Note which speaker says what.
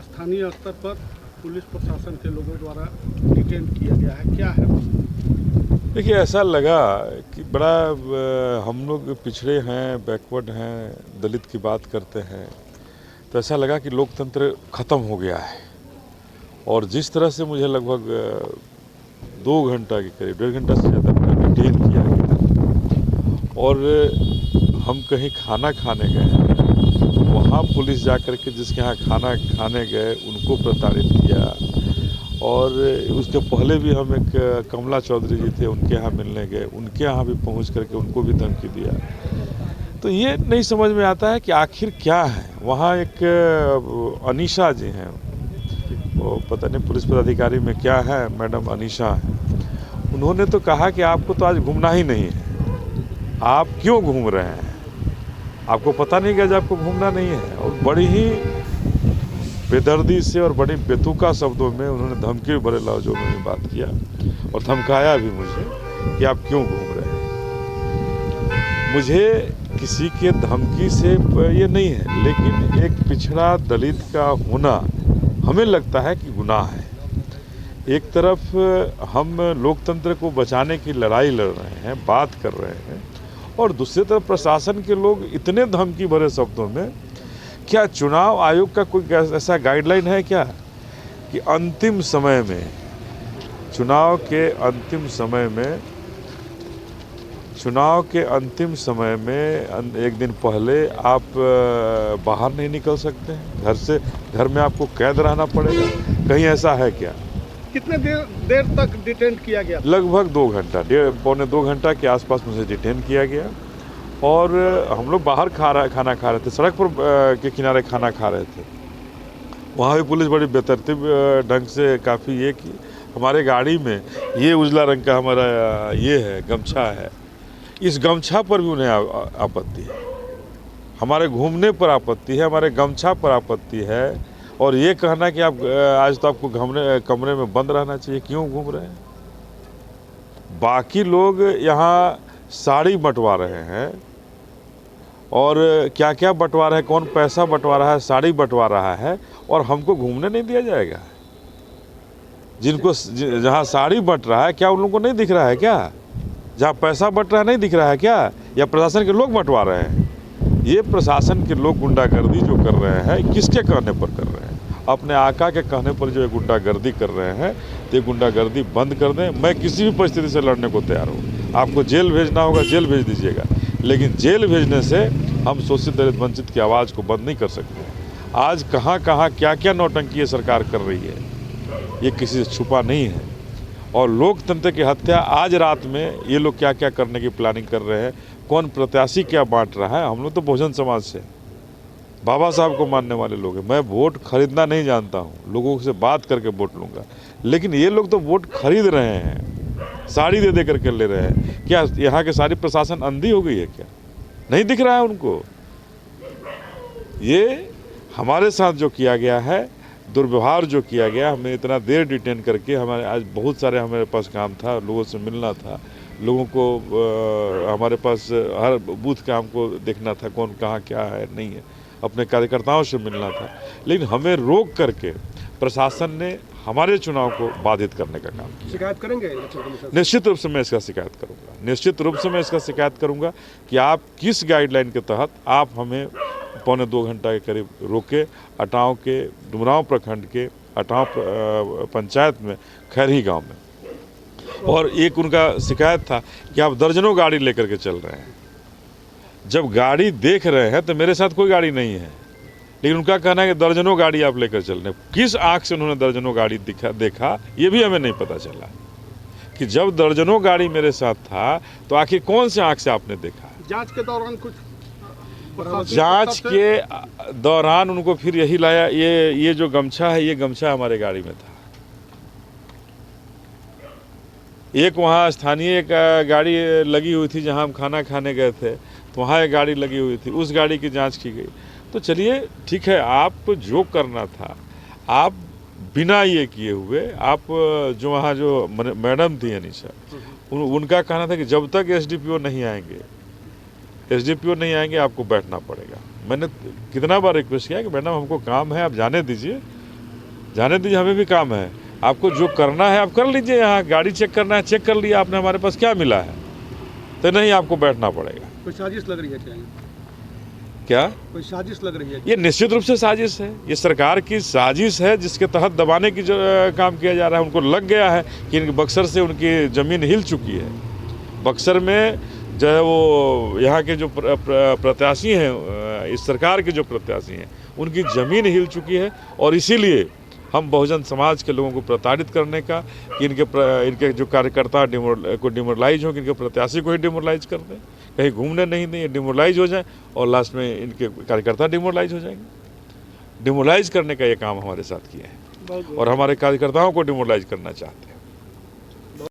Speaker 1: स्थानीय स्तर पर पुलिस प्रशासन के लोगों द्वारा डिटेन किया गया है, क्या है?
Speaker 2: देखिए, ऐसा लगा कि बड़ा हम लोग पिछड़े हैं, बैकवर्ड हैं, दलित की बात करते हैं, तो ऐसा लगा कि लोकतंत्र ख़त्म हो गया है। और जिस तरह से मुझे लगभग 2 घंटा के करीब, 1.5 घंटा से ज़्यादा डिटेन किया गया और हम कहीं खाना खाने गए, वहाँ पुलिस जा कर के जिसके यहाँ खाना खाने गए उनको प्रताड़ित किया। और उसके पहले भी हम एक कमला चौधरी जी थे, उनके यहाँ मिलने गए, उनके यहाँ भी पहुँच करके उनको भी धमकी दिया। तो ये नहीं समझ में आता है कि आखिर क्या है। वहाँ एक अनीशा जी हैं, वो पता नहीं पुलिस पदाधिकारी में क्या है, मैडम अनीशा हैं। उन्होंने तो कहा कि आपको तो आज घूमना ही नहीं है, आप क्यों घूम रहे हैं, आपको पता नहीं कि आज आपको घूमना नहीं है। और बड़ी ही बेदर्दी से और बड़ी बेतुका शब्दों में उन्होंने धमकी भरे लफ्ज़ों में बात किया और धमकाया भी मुझे कि आप क्यों घूम रहे हैं। मुझे किसी के धमकी से ये नहीं है, लेकिन एक पिछड़ा दलित का होना हमें लगता है कि गुनाह है। एक तरफ हम लोकतंत्र को बचाने की लड़ाई लड़ रहे हैं, बात कर रहे हैं, और दूसरी तरफ प्रशासन के लोग इतने धमकी भरे शब्दों में, क्या चुनाव आयोग का कोई ऐसा गाइडलाइन है क्या कि अंतिम समय में, चुनाव के अंतिम समय में एक दिन पहले आप बाहर नहीं निकल सकते हैं, घर में आपको कैद रहना पड़ेगा? कहीं ऐसा है क्या?
Speaker 1: कितने देर तक डिटेन किया गया?
Speaker 2: लगभग 2 घंटा, पौने 2 घंटा के आसपास मुझे डिटेन किया गया। और हम लोग बाहर खाना खा रहे थे, सड़क पर के किनारे खाना खा रहे थे। वहाँ भी पुलिस बड़ी बेतरतीब ढंग से काफ़ी ये कि हमारे गाड़ी में ये उजला रंग का हमारा ये है, गमछा है, इस गमछा पर भी उन्हें आपत्ति है, हमारे घूमने पर आपत्ति है, हमारे गमछा पर आपत्ति है। और ये कहना कि आप आज तो आपको कमरे में बंद रहना चाहिए, क्यों घूम रहे हैं? बाकी लोग यहाँ साड़ी बंटवा रहे हैं, और क्या क्या बंटवा रहे हैं, कौन पैसा बंटवा रहा है, साड़ी बंटवा रहा है, और हमको घूमने नहीं दिया जाएगा? जिनको जहाँ साड़ी बंट रहा है, क्या उन लोगों को नहीं दिख रहा है क्या? जहाँ पैसा बंट रहा है नहीं दिख रहा है क्या? या प्रशासन के लोग बंटवा रहे हैं? ये प्रशासन के लोग गुंडागर्दी जो कर रहे हैं, किसके कहने पर कर रहे हैं? अपने आका के कहने पर जो गुंडागर्दी कर रहे हैं, तो ये गुंडागर्दी बंद कर दें। मैं किसी भी परिस्थिति से लड़ने को तैयार हूँ। आपको जेल भेजना होगा, जेल भेज दीजिएगा, लेकिन जेल भेजने से हम शोषित दलित वंचित की आवाज़ को बंद नहीं कर सकते। आज कहाँ क्या क्या नौटंकी ये सरकार कर रही है, ये किसी से छुपा नहीं है। और लोकतंत्र की हत्या आज रात में ये लोग क्या क्या करने की प्लानिंग कर रहे हैं, कौन प्रत्याशी क्या बांट रहा है। हम लोग तो बहुजन समाज से बाबा साहब को मानने वाले लोग हैं। मैं वोट खरीदना नहीं जानता हूँ, लोगों से बात करके वोट लूँगा, लेकिन ये लोग तो वोट खरीद रहे हैं, साड़ी दे करके ले रहे हैं। क्या यहाँ के सारी प्रशासन अंधी हो गई है क्या? नहीं दिख रहा है उनको? ये हमारे साथ जो किया गया है, दुर्व्यवहार जो किया गया, हमें इतना देर डिटेन करके, हमारे आज बहुत सारे हमारे पास काम था, लोगों से मिलना था, लोगों को हमारे पास हर बूथ का हमको देखना था, कौन कहाँ क्या है नहीं है, अपने कार्यकर्ताओं से मिलना था, लेकिन हमें रोक करके प्रशासन ने हमारे चुनाव को बाधित करने का काम किया।
Speaker 1: शिकायत करेंगे?
Speaker 2: निश्चित रूप से मैं इसका शिकायत करूंगा, निश्चित रूप से मैं इसका शिकायत करूंगा कि आप किस गाइडलाइन के तहत आप हमें पौने 2 घंटा के करीब रोके। अटाव के डुमरांव प्रखंड के अटाव पंचायत में खैरही गांव में। और एक उनका शिकायत था कि आप दर्जनों गाड़ी लेकर के चल रहे हैं। जब गाड़ी देख रहे हैं तो मेरे साथ कोई गाड़ी नहीं है, लेकिन उनका कहना है कि दर्जनों गाड़ी आप लेकर चल रहे हैं। किस आंख से उन्होंने दर्जनों गाड़ी देखा ये भी हमें नहीं पता चला कि जब दर्जनों गाड़ी मेरे साथ था तो आखिर कौन से आंख से आपने देखा?
Speaker 1: जांच के दौरान कुछ
Speaker 2: जांच के दौरान उनको फिर यही लाया, ये जो गमछा है, ये गमछा हमारे गाड़ी में था। एक वहाँ स्थानीय एक गाड़ी लगी हुई थी जहाँ हम खाना खाने गए थे, तो वहाँ एक गाड़ी लगी हुई थी, उस गाड़ी की जांच की गई। तो चलिए ठीक है, आपको जो करना था आप बिना ये किए हुए, आप जो वहाँ जो मैडम थी अनीशा, उनका कहना था कि जब तक एसडीपीओ नहीं आएंगे आपको बैठना पड़ेगा। मैंने कितना बार रिक्वेस्ट किया कि मैडम हमको काम है, आप जाने दीजिए, जाने दीजिए, हमें भी काम है। आपको जो करना है आप कर लीजिए, यहाँ गाड़ी चेक करना है चेक कर लिया आपने, हमारे पास क्या मिला है, तो नहीं आपको बैठना पड़ेगा।
Speaker 1: कोई साजिश लग रही है
Speaker 2: क्या
Speaker 1: कोई साजिश लग रही है?
Speaker 2: ये निश्चित रूप से साजिश है, ये सरकार की साजिश है जिसके तहत दबाने की जो काम किया जा रहा है। उनको लग गया है कि इनके बक्सर से उनकी ज़मीन हिल चुकी है। बक्सर में जो है वो यहाँ के जो प्रत्याशी हैं, इस सरकार के जो प्रत्याशी हैं, उनकी ज़मीन हिल चुकी है। और इसीलिए हम बहुजन समाज के लोगों को प्रताड़ित करने का कि इनके जो कार्यकर्ता को डिमोरलाइज हो, कि इनके प्रत्याशी को ही डिमोरलाइज कर दें, कहीं घूमने नहीं दें, डिमोरलाइज हो जाए और लास्ट में इनके कार्यकर्ता डिमोरलाइज हो जाएंगे। डिमोरलाइज करने का ये काम हमारे साथ किया है और हमारे कार्यकर्ताओं को डिमोरलाइज करना चाहते हैं।